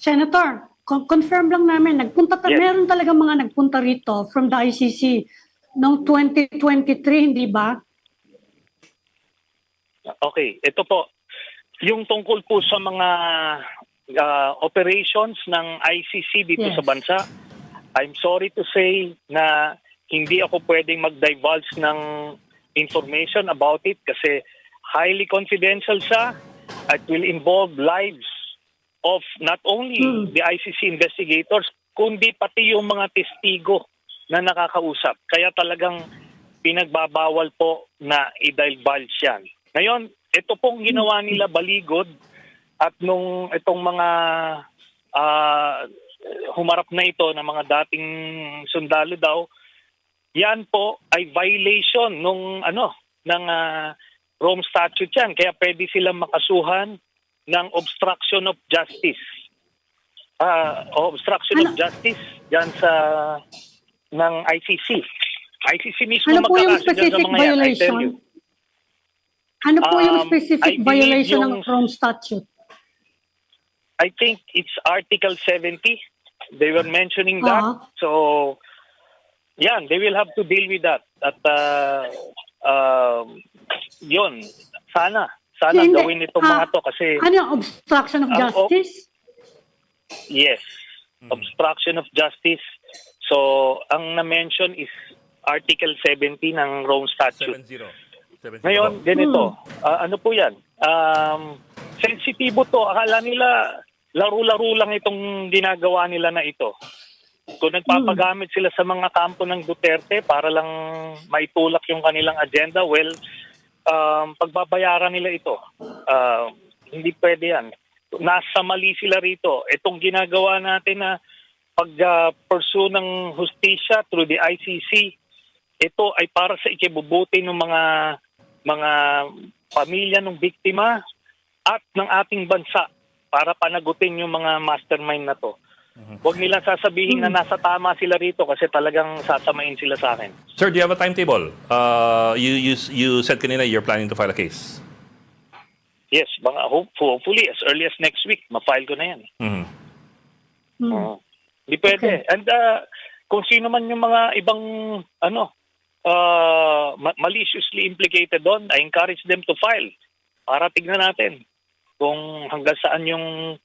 Senator, confirm lang namin, Yes. meron talaga mga nagpunta rito from the ICC noong 2023, hindi ba? Okay, ito po. Yung tungkol po sa mga operations ng ICC dito Yes. sa bansa, I'm sorry to say na hindi ako pwedeng mag-divulge ng information about it kasi highly confidential siya. It will involve lives of not only the ICC investigators, kundi pati yung mga testigo na nakakausap. Kaya talagang pinagbabawal po na i-divulge yan. Ngayon, ito pong ginawa nila baligod at nung itong mga humarap na ito ng mga dating sundalo daw, yan po ay violation ng Rome Statute yan. Kaya pwede silang makasuhan ng obstruction of justice. Obstruction of justice yan ng ICC. ICC mismo Ano po yung magkakaso dyan sa specific mga yan, I tell violation? you. Ano po yung I specific believe violation yung- ng Rome Statute? I think it's Article 70. They were mentioning that. So, yan, they will have to deal with that. At yun, sana Hindi. gawin itong mga to kasi Ano yung obstruction of justice? yes, obstruction of justice. So, ang na-mention is Article 70 ng Rome Statute. 70. Ngayon, ganito. Ano po yan? Sensitibo to. Akala nila laro-laro lang itong ginagawa nila na ito. Kung nagpapagamit sila sa mga kampo ng Duterte para lang maitulak yung kanilang agenda, well, pagbabayaran nila ito. Hindi pwede yan. Nasa mali sila rito. Itong ginagawa natin na pag-pursue ng hustisya through the ICC, ito ay para sa ikibubuti ng mga pamilya ng biktima at ng ating bansa para panagutin yung mga mastermind na to. Huwag nilang sasabihin na nasa tama sila rito kasi talagang sasamain sila sa akin. Sir, do you have a timetable? You said kanina you're planning to file a case. Yes, hopefully as early as next week, ma-file ko na yan. Hindi pwede. Okay. And kung sino man yung mga ibang maliciously implicated doon, I encourage them to file para tignan natin kung hanggang saan yung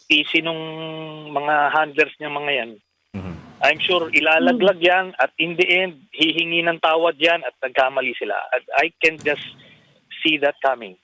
PC nung mga handlers niya mga yan. I'm sure ilalaglag yan at in the end, hihingi ng tawad yan at nagkamali sila. I can just see that coming.